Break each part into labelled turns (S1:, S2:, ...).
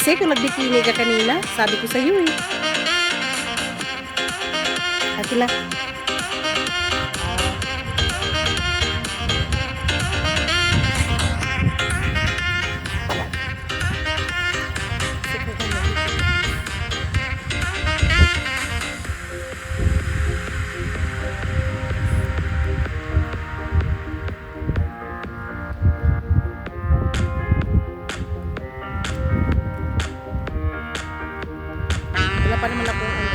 S1: Kasi kung nagbikini ka kanina, sabi ko sa iyo eh. Ate na. Wala pa naman akong ano.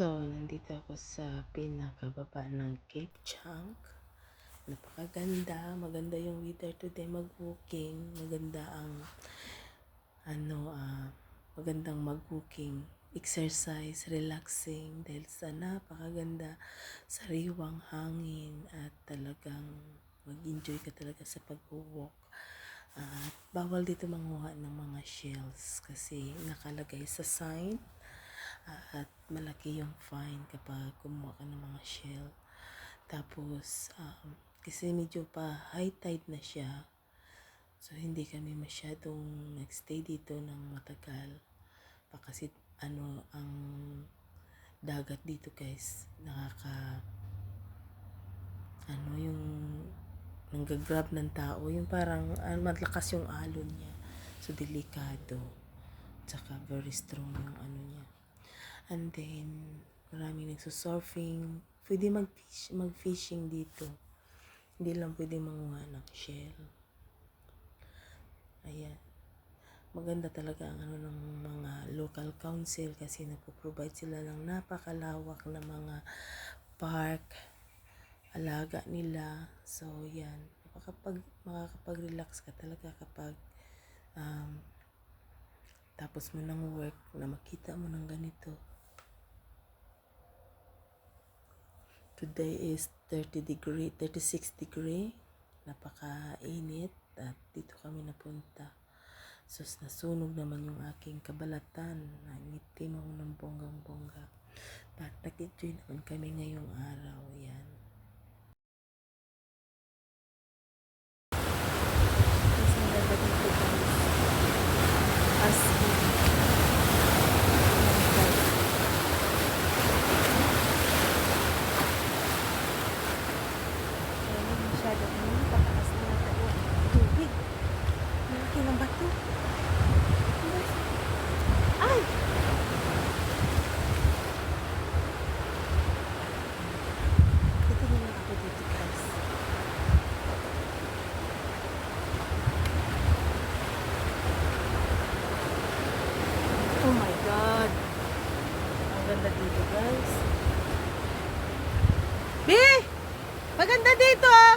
S2: So, nandito ako sa pinakababa ng Cape Chunk. Napakaganda. Maganda yung weather today mag-walking. Maganda ang magandang mag-walking. Exercise, relaxing dahil sa napakaganda, sariwang hangin at talagang mag-enjoy ka talaga sa pag-walk. At bawal dito manguha ng mga shells kasi nakalagay sa sign. At malaki yung fine kapag kumuha ka ng mga shell. Tapos, kasi medyo pa high tide na siya, so hindi kami masyadong nagstay dito ng matagal. Kasi ang dagat dito guys, yung nanggagrab ng tao, yung parang malakas yung alon niya. So, delikado. Tsaka very strong yung niya. And then, maraming nagsusurfing. Pwede mag-fishing dito. Hindi lang pwede manguha ng shell. Ayan. Maganda talaga ang ng mga local council kasi nagpo-provide sila ng napakalawak na mga park, alaga nila. So, yan. Makakapag-relax ka talaga kapag tapos mo ng work na makita mo ng ganito. Today is 36 degree. Napaka-init at dito kami napunta. So, nasunog naman yung aking kabalatan. Nangitim ako ng bonggang-bongga. But nag-enjoy naman kami ngayong araw. Yan. Kasi ganda dito guys. As
S1: Pataas na tayo. Tubig. Malaki ng bato. Ay! Titingnan lang ako dito guys. Oh my God! Ang ganda dito guys. B! Maganda dito ah!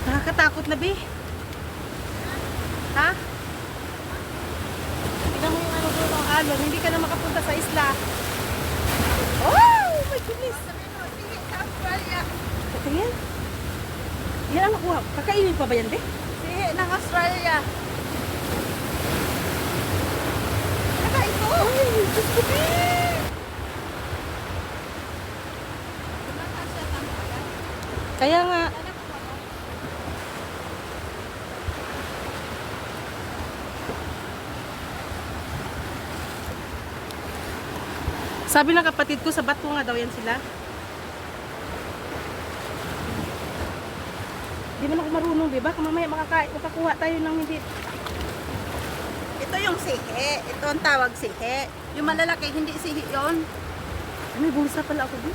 S1: Nakakatakot na, Be. Ha? Tignan mo yung doon ang alon. Hindi ka na makapunta sa isla. Oh! My goodness! Patingin? Yan ang nakuha. Kakainin pa ba yan, Be?
S3: Sihi ng Australia. Saka ito.
S1: Ay, Diyos ko, Be! Kaya nga. Sabi ng kapatid ko, sa bato nga daw yan sila. Di man ako marunong, di ba? Mamaya makakuha tayo ng hindi.
S3: Ito yung sihi. Ito ang tawag sihi. Yung malalaki, hindi sihi yon.
S1: May bulsa pala ako, Be.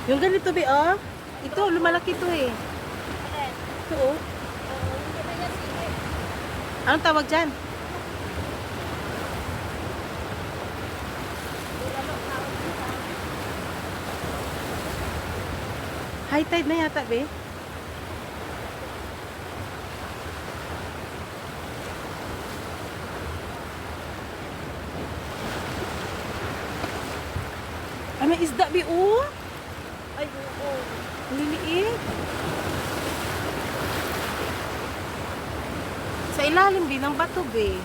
S1: Yung ganito, be, oh. Ito, lumalaki to eh. Ito, oh. Anong tawag dyan? High tide na yata, be. Ay, may isda, be, oh.
S3: Ay, oo.
S1: Ang liliit. Sa ilalim din ng bato, be.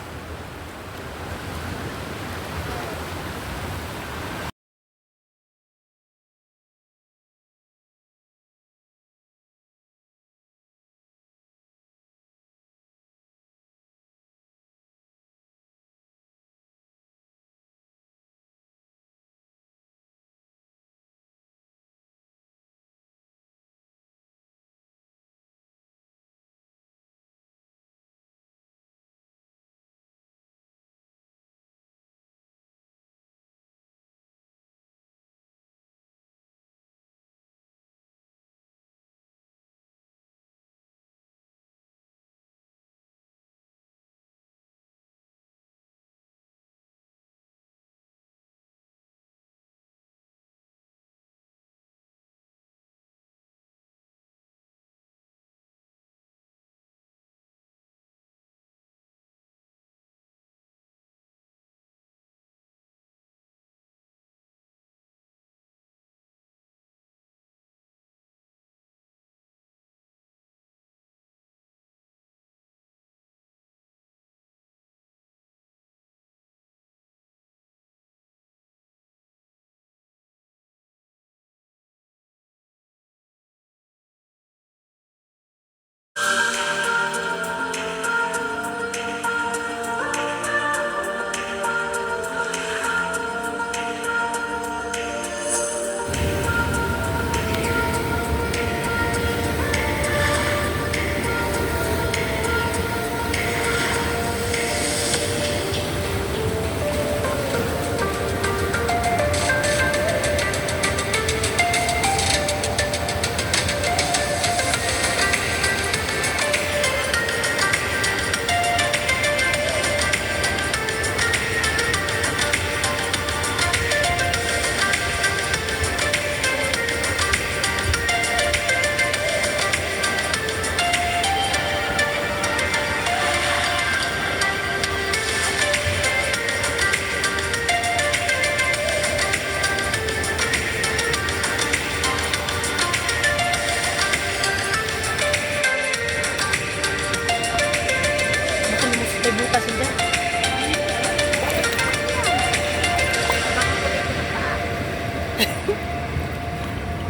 S1: Baka may butas yun dyan.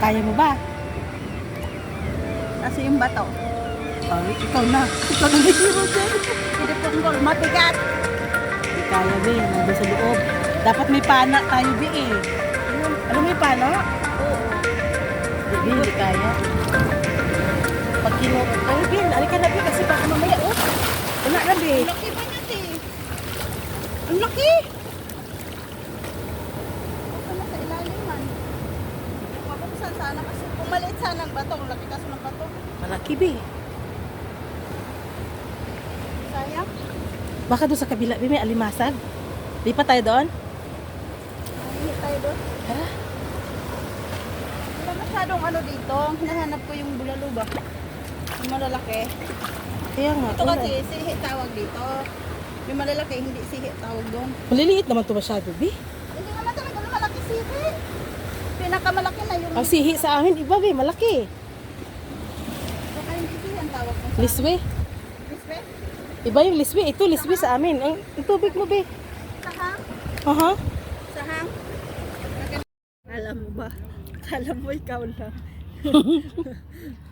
S1: Kaya mo ba?
S3: Kasi yung bato.
S1: Ay, ikaw na. Ikaw na nahihiro dyan.
S3: Hindi punggol, matigat.
S1: Hindi kaya, be. Nandun sa loob. Dapat may pana tayo, be, eh. Alam mo may pana?
S3: Oo.
S1: Be, hindi kaya. Pag ay, be, alika na, be, kasi baka mamaya, oh. Wala na, be.
S3: Ang laki ba niya, te? Ang laki! Ano sa ilalim man? Mabuksan sana kasi kung maliit sana ang bato, ang laki kasi ng bato.
S1: Malaki, be.
S3: Sayang.
S1: Baka doon sa kabila, be, may alimasag. Di pa tayo doon?
S3: Hindi tayo doon.
S1: Tara.
S3: Wala masyadong ano dito. Hinahanap ko yung bulalo ba? Yung malalaki.
S1: Kaya nga.
S3: Ito
S1: wala.
S3: kasi sihi tawag dito. Yung malalaki, hindi sihi tawag doon.
S1: Maliliit naman ito masyado, be.
S3: Hindi naman talaga malaki sihi. Pinakamalaki na yung...
S1: Ang sihi sa amin, iba, be, malaki.
S3: Baka hindi sihi ang tawag ko.
S1: Liswe.
S3: Lisbe?
S1: Iba yung liswi. Ito, liswi sa amin. Ang tubig mo, be.
S3: Sahang?
S1: Aha.
S3: Sahang? Alam mo ba? Kala mo ikaw lang.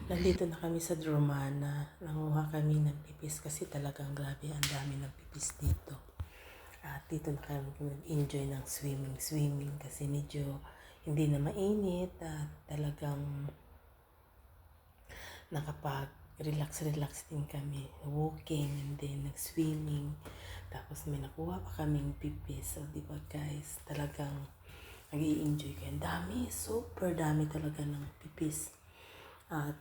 S2: Nandito na kami sa Dromana. Nanguha kami ng pipis kasi talagang grabe ang dami ng pipis dito. At dito na kami nag-enjoy ng swimming kasi medyo hindi na mainit at talagang nakapag-relax din kami. Walking and then nag-swimming. Tapos may nakuha pa kaming pipis. So, di ba guys, talagang Nag-i-enjoy kayo. Ang dami, super dami talaga ng pipis. At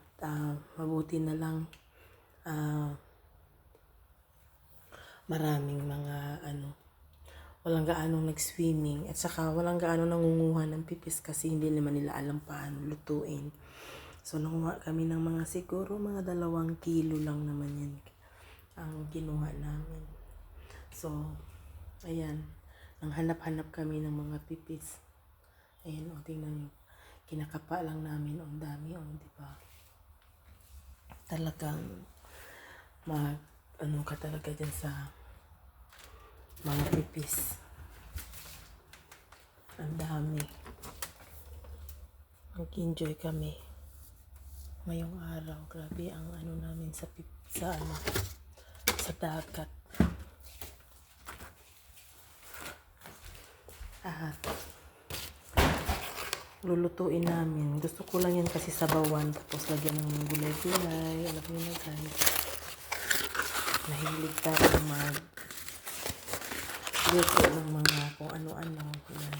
S2: mabuti na lang maraming mga walang gaanong nag-swimming at saka walang gaano nangunguha ng pipis kasi hindi naman nila alam paano lutuin. So nanguha kami ng mga siguro mga 2 kilo lang naman yan ang ginuha namin. So ayan, nang hanap-hanap kami ng mga pipis. Ayan, o tingnan nyo, kinakapa lang namin, ang dami, di ba? Talagang ka talaga dyan sa mga pipis. Ang dami. Nag-enjoy kami ngayong araw. Grabe ang namin sa dagat. At lulutuin namin. Gusto ko lang yan kasi sabawan tapos lagyan ng gulay-gulay. Alam niyo na guys. Mahilig tayo luto ng mga kung ano-ano. Yan.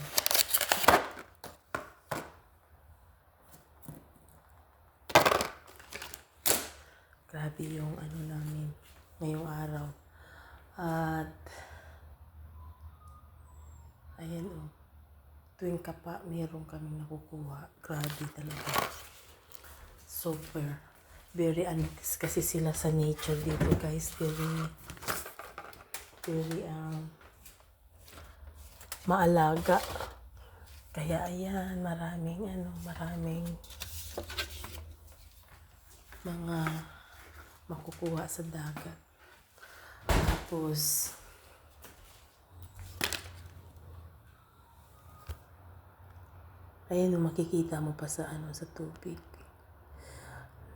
S2: Grabe yung namin ngayong araw. At ayan tuwing kapa meron kaming nakukuha. Grabe talaga. Super. Very kasi sila sa nature dito guys. Very maalaga. Kaya ayan, maraming mga makukuha sa dagat. Tapos ayan, makikita mo pa sa sa tubig.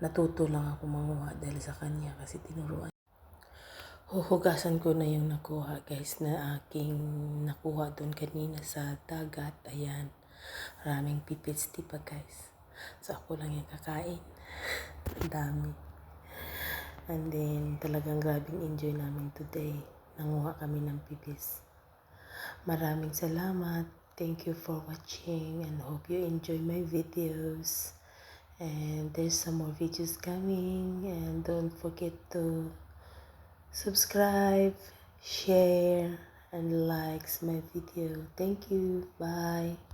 S2: Natuto lang ako manguha dahil sa kanya kasi tinuruan. Huhugasan ko na yung nakuha guys na aking nakuha doon kanina sa dagat. Ayan, maraming pipits diba guys. So ako lang yung kakain. Ang dami. And then talagang grabing enjoy namin today. Nanguha kami ng pipis. Maraming salamat. Thank you for watching and hope you enjoy my videos. And there's some more videos coming, and don't forget to subscribe, share, and likes my video. Thank you. Bye.